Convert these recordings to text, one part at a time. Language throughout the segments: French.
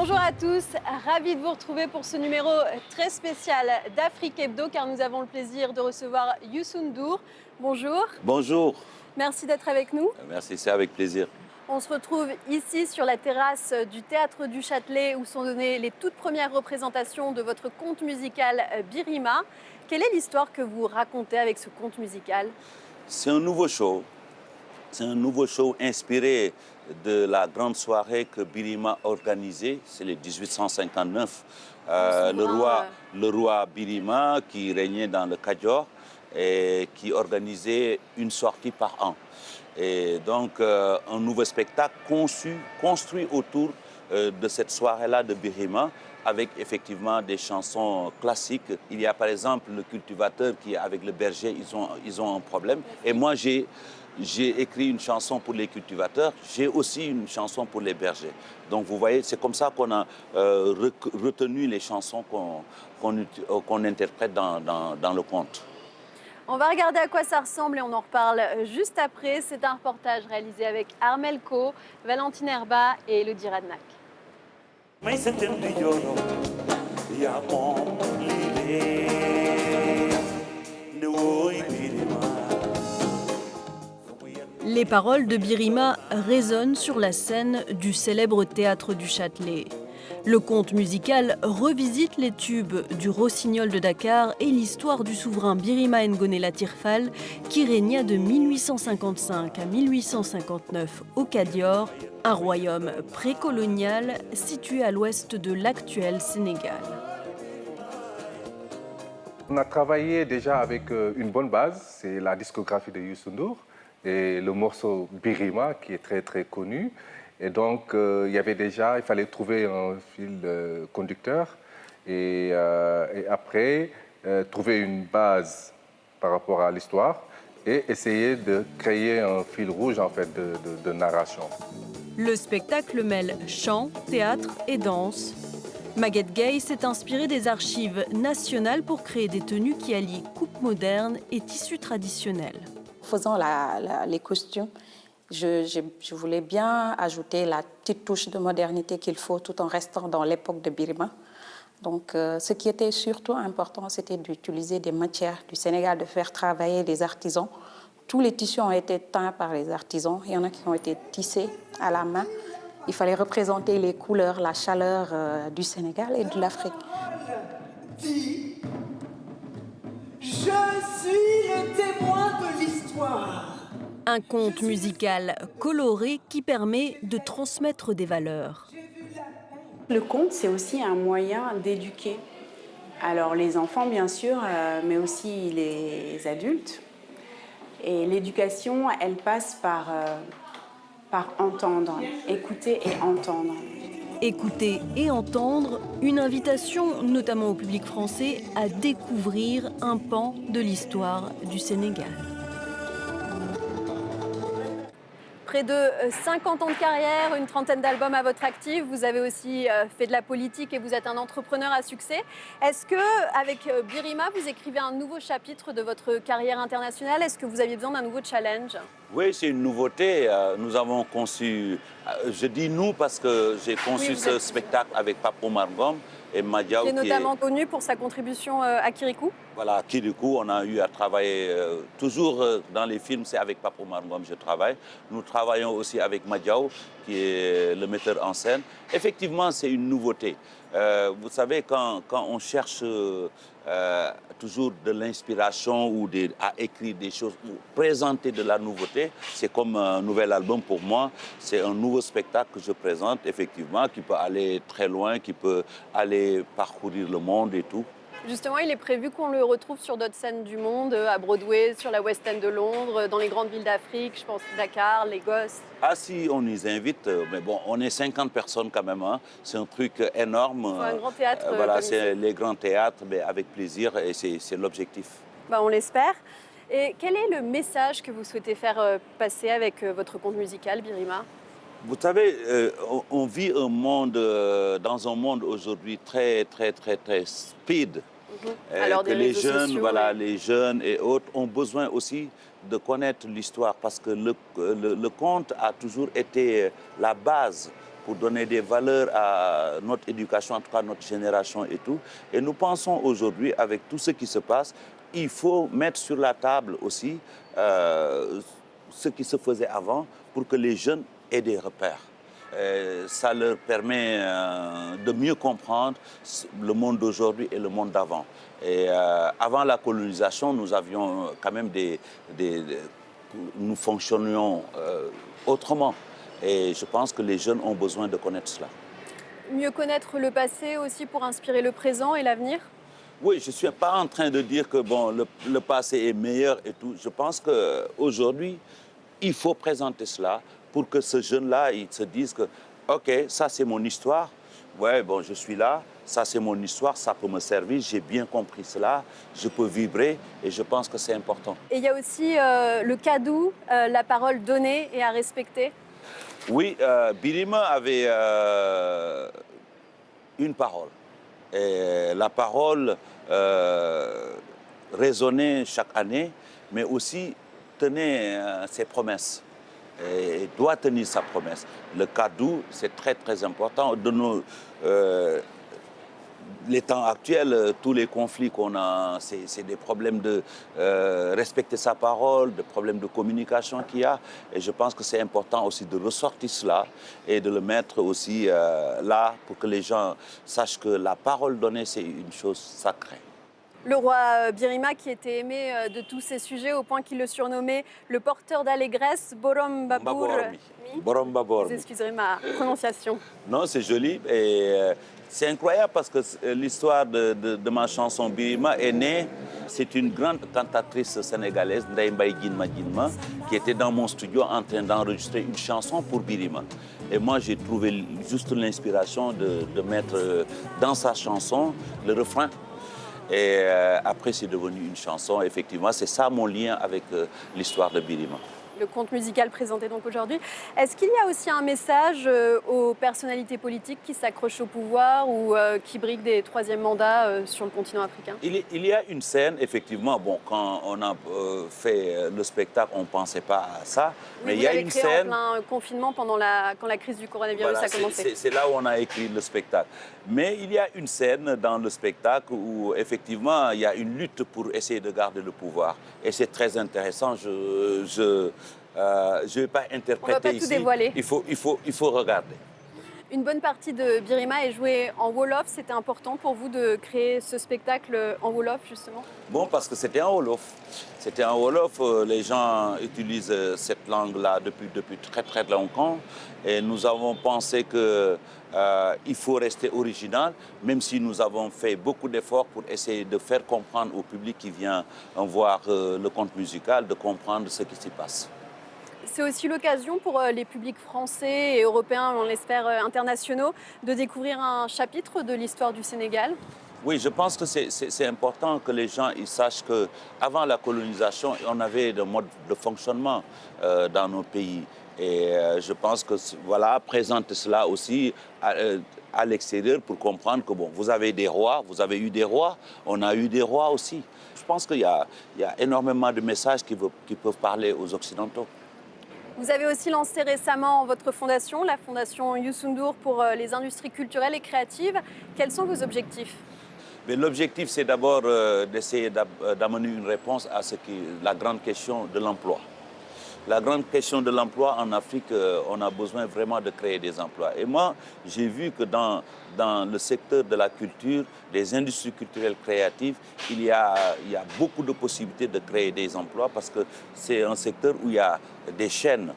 Bonjour à tous, ravi de vous retrouver pour ce numéro très spécial d'Afrique Hebdo car nous avons le plaisir de recevoir Youssou N'Dour. Bonjour. Bonjour. Merci d'être avec nous. Merci, c'est avec plaisir. On se retrouve ici sur la terrasse du Théâtre du Châtelet où sont données les toutes premières représentations de votre conte musical Birima. Quelle est l'histoire que vous racontez avec ce conte musical? C'est un nouveau show. C'est un nouveau show inspiré de la grande soirée que Birima organisait. C'est le 1859. Le roi Birima qui régnait dans le Kadior et qui organisait une sortie par an. Et donc un nouveau spectacle construit autour de cette soirée-là de Birima, avec effectivement des chansons classiques. Il y a par exemple le cultivateur qui, avec le berger, ils ont un problème. Et moi, j'ai écrit une chanson pour les cultivateurs, j'ai aussi une chanson pour les bergers. Donc vous voyez, c'est comme ça qu'on a retenu les chansons qu'on interprète dans le conte. On va regarder à quoi ça ressemble et on en reparle juste après. C'est un reportage réalisé avec Armel Co, Valentine Herba et Elodie Radnac. Les paroles de Birima résonnent sur la scène du célèbre Théâtre du Châtelet. Le conte musical revisite les tubes du Rossignol de Dakar et l'histoire du souverain Birima Ngoné Latyr Fall qui régna de 1855 à 1859 au Kadior, un royaume précolonial situé à l'ouest de l'actuel Sénégal. On a travaillé déjà avec une bonne base, c'est la discographie de Youssou N'Dour et le morceau Birima qui est très très connu. Et donc, il fallait trouver un fil conducteur et après, trouver une base par rapport à l'histoire et essayer de créer un fil rouge en fait, de narration. Le spectacle mêle chant, théâtre et danse. Maguette Gay s'est inspirée des archives nationales pour créer des tenues qui allient coupe moderne et tissu traditionnel. Faisant les costumes, je voulais bien ajouter la petite touche de modernité qu'il faut tout en restant dans l'époque de Birima. Donc, ce qui était surtout important, c'était d'utiliser des matières du Sénégal, de faire travailler des artisans. Tous les tissus ont été teints par les artisans. Il y en a qui ont été tissés à la main. Il fallait représenter les couleurs, la chaleur du Sénégal et de l'Afrique. Je suis le témoin de l'histoire. Un conte musical coloré qui permet de transmettre des valeurs. Le conte, c'est aussi un moyen d'éduquer. Alors les enfants, bien sûr, mais aussi les adultes. Et l'éducation, elle passe par entendre, écouter et entendre. Écouter et entendre, une invitation notamment au public français à découvrir un pan de l'histoire du Sénégal. Près de 50 ans de carrière, une trentaine d'albums à votre actif. Vous avez aussi fait de la politique et vous êtes un entrepreneur à succès. Est-ce qu'avec Birima, vous écrivez un nouveau chapitre de votre carrière internationale? Est-ce que vous aviez besoin d'un nouveau challenge? Oui, c'est une nouveauté. Nous avons conçu, je dis nous parce que j'ai conçu ce spectacle avec Pape Oumar Ngom et Madiaw. Qui est notamment connu pour sa contribution à Kirikou. Voilà, Kirikou, on a eu à travailler, toujours dans les films, c'est avec Pape Oumar Ngom que je travaille. Nous travaillons aussi avec Madiaw, qui est le metteur en scène. Effectivement, c'est une nouveauté. Vous savez, quand on cherche toujours de l'inspiration ou à écrire des choses ou présenter de la nouveauté, c'est comme un nouvel album pour moi. C'est un nouveau spectacle que je présente, effectivement, qui peut aller très loin, qui peut aller parcourir le monde et tout. Justement, il est prévu qu'on le retrouve sur d'autres scènes du monde, à Broadway, sur la West End de Londres, dans les grandes villes d'Afrique, je pense Dakar, Lagos. Ah si, on nous invite, mais bon, on est 50 personnes quand même, hein. C'est un truc énorme. C'est un grand théâtre. Voilà, c'est les grands théâtres, mais avec plaisir, et c'est l'objectif. On l'espère. Et quel est le message que vous souhaitez faire passer avec votre conte musical, Birima? Vous savez, on vit dans un monde aujourd'hui très speed. Alors, que les jeunes, sociaux, voilà, les jeunes et autres ont besoin aussi de connaître l'histoire parce que le conte a toujours été la base pour donner des valeurs à notre éducation, en tout cas notre génération et tout. Et nous pensons aujourd'hui, avec tout ce qui se passe, il faut mettre sur la table aussi ce qui se faisait avant pour que les jeunes aient des repères. Ça leur permet de mieux comprendre le monde d'aujourd'hui et le monde d'avant. Et avant la colonisation, nous avions quand même nous fonctionnions autrement. Et je pense que les jeunes ont besoin de connaître cela. Mieux connaître le passé aussi pour inspirer le présent et l'avenir? Oui, je ne suis pas en train de dire que bon, le passé est meilleur et tout. Je pense qu'aujourd'hui, il faut présenter cela pour que ce jeune-là, il se dise que, OK, ça c'est mon histoire, ouais, bon, je suis là, ça c'est mon histoire, ça peut me servir, j'ai bien compris cela, je peux vibrer et je pense que c'est important. Et il y a aussi le cadeau, la parole donnée et à respecter. Oui, Birima avait une parole. Et la parole résonnait chaque année, mais aussi tenait ses promesses. Et doit tenir sa promesse. Le cadeau, c'est très très important. Les temps actuels, tous les conflits qu'on a, c'est des problèmes de respecter sa parole, des problèmes de communication qu'il y a. Et je pense que c'est important aussi de ressortir cela et de le mettre aussi là pour que les gens sachent que la parole donnée, c'est une chose sacrée. Le roi Birima qui était aimé de tous ces sujets au point qu'il le surnommait le porteur d'allégresse, Borom Babour. Borom Babour. Vous excuserez ma prononciation. Non, c'est joli et c'est incroyable parce que l'histoire de ma chanson Birima est née. C'est une grande cantatrice sénégalaise, Ndeye Mbaye Guinma Guinma, qui était dans mon studio en train d'enregistrer une chanson pour Birima. Et moi, j'ai trouvé juste l'inspiration de mettre dans sa chanson le refrain. Et après, c'est devenu une chanson. Effectivement, c'est ça mon lien avec l'histoire de Birima. Le conte musical présenté donc aujourd'hui. Est-ce qu'il y a aussi un message aux personnalités politiques qui s'accrochent au pouvoir ou qui briguent des troisièmes mandats sur le continent africain? Il y a une scène, effectivement, bon, quand on a fait le spectacle, on ne pensait pas à ça. Oui, mais vous il y a l'avez une créé scène. en plein confinement quand la crise du coronavirus Voilà, a commencé. c'est là où on a écrit le spectacle. Mais il y a une scène dans le spectacle où, effectivement, il y a une lutte pour essayer de garder le pouvoir. Et c'est très intéressant. Je ne vais pas interpréter On va pas ici. tout dévoiler. Il faut regarder. Une bonne partie de Birima est jouée en Wolof. C'était important pour vous de créer ce spectacle en Wolof, justement? Bon, parce que c'était en Wolof. C'était en Wolof. Les gens utilisent cette langue-là depuis très, très longtemps. Et nous avons pensé qu'il faut rester original, même si nous avons fait beaucoup d'efforts pour essayer de faire comprendre au public qui vient voir le conte musical, de comprendre ce qui s'y passe. C'est aussi l'occasion pour les publics français et européens, on l'espère internationaux, de découvrir un chapitre de l'histoire du Sénégal. Oui, je pense que c'est important que les gens ils sachent qu'avant la colonisation, on avait des modes de fonctionnement dans nos pays. Et je pense que voilà, présenter cela aussi à l'extérieur pour comprendre que bon, vous avez des rois, vous avez eu des rois, on a eu des rois aussi. Je pense qu'il y a énormément de messages qui peuvent parler aux Occidentaux. Vous avez aussi lancé récemment votre fondation, la fondation Youssou N'Dour pour les industries culturelles et créatives. Quels sont vos objectifs? L'objectif, c'est d'abord d'essayer d'amener une réponse à la grande question de l'emploi. La grande question de l'emploi en Afrique, on a besoin vraiment de créer des emplois. Et moi, j'ai vu que dans le secteur de la culture, des industries culturelles créatives, il y a beaucoup de possibilités de créer des emplois parce que c'est un secteur où il y a des chaînes,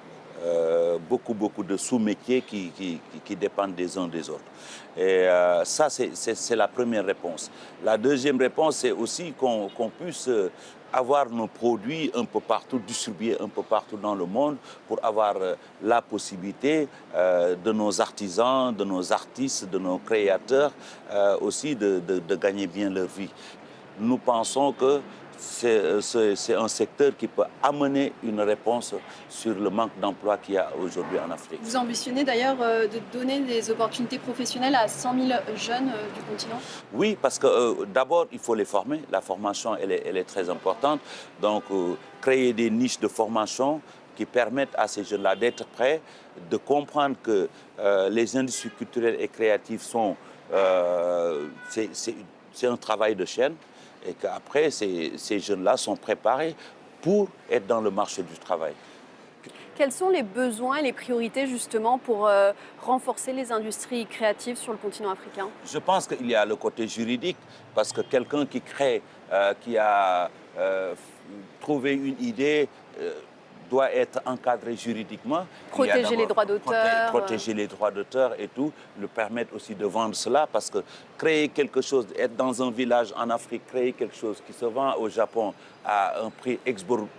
beaucoup de sous-métiers qui dépendent des uns des autres. Et ça, c'est la première réponse. La deuxième réponse, c'est aussi qu'on puisse avoir nos produits un peu partout, distribués un peu partout dans le monde pour avoir la possibilité de nos artisans, de nos artistes, de nos créateurs aussi de gagner bien leur vie. Nous pensons que c'est un secteur qui peut amener une réponse sur le manque d'emploi qu'il y a aujourd'hui en Afrique. Vous ambitionnez d'ailleurs de donner des opportunités professionnelles à 100 000 jeunes du continent? Oui, parce que d'abord, il faut les former. La formation, elle est très importante. Donc, créer des niches de formation qui permettent à ces jeunes-là d'être prêts, de comprendre que les industries culturelles et créatives sont... c'est un travail de chaîne et qu'après, ces jeunes-là sont préparés pour être dans le marché du travail. Quels sont les besoins et les priorités justement pour renforcer les industries créatives sur le continent africain? Je pense qu'il y a le côté juridique, parce que quelqu'un qui crée, qui a trouvé une idée, doit être encadré juridiquement. Protéger les droits d'auteur. Protéger les droits d'auteur et tout, le permettre aussi de vendre cela, parce que créer quelque chose, être dans un village en Afrique, créer quelque chose qui se vend au Japon à un prix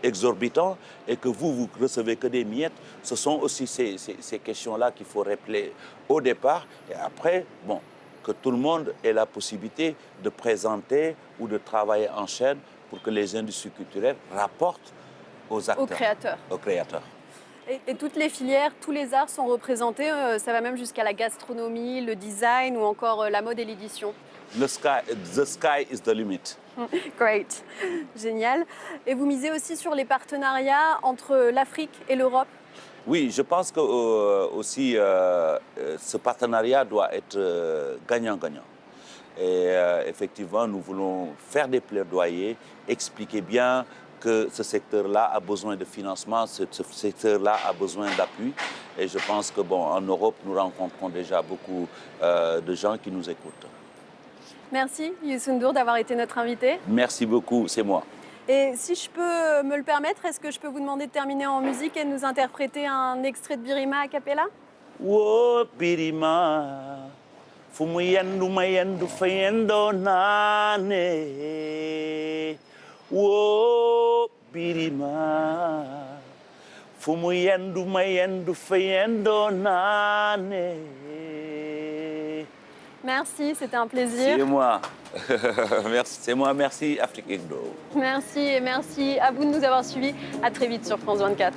exorbitant et que vous recevez que des miettes, ce sont aussi ces questions-là qu'il faut rappeler au départ. Et après, bon, que tout le monde ait la possibilité de présenter ou de travailler en chaîne pour que les industries culturelles rapportent aux acteurs, aux créateurs. Et toutes les filières, tous les arts sont représentés, ça va même jusqu'à la gastronomie, le design ou encore la mode et l'édition. The sky is the limit. Great, génial. Et vous misez aussi sur les partenariats entre l'Afrique et l'Europe? Oui, je pense que aussi ce partenariat doit être gagnant-gagnant. Et effectivement, nous voulons faire des plaidoyers, expliquer bien que ce secteur-là a besoin de financement, ce secteur-là a besoin d'appui. Et je pense que, bon, en Europe, nous rencontrons déjà beaucoup de gens qui nous écoutent. Merci Youssou N'Dour d'avoir été notre invité. Merci beaucoup, c'est moi. Et si je peux me le permettre, est-ce que je peux vous demander de terminer en musique et de nous interpréter un extrait de Birima a cappella? Wo Birima, fumu yendu mayendu fayendo nane. Wo Birima, fumu yendu mayendu fayendo nane. Merci, c'était un plaisir. C'est moi. Merci, c'est moi, merci Afrique Indo. Merci et merci à vous de nous avoir suivis. À très vite sur France 24.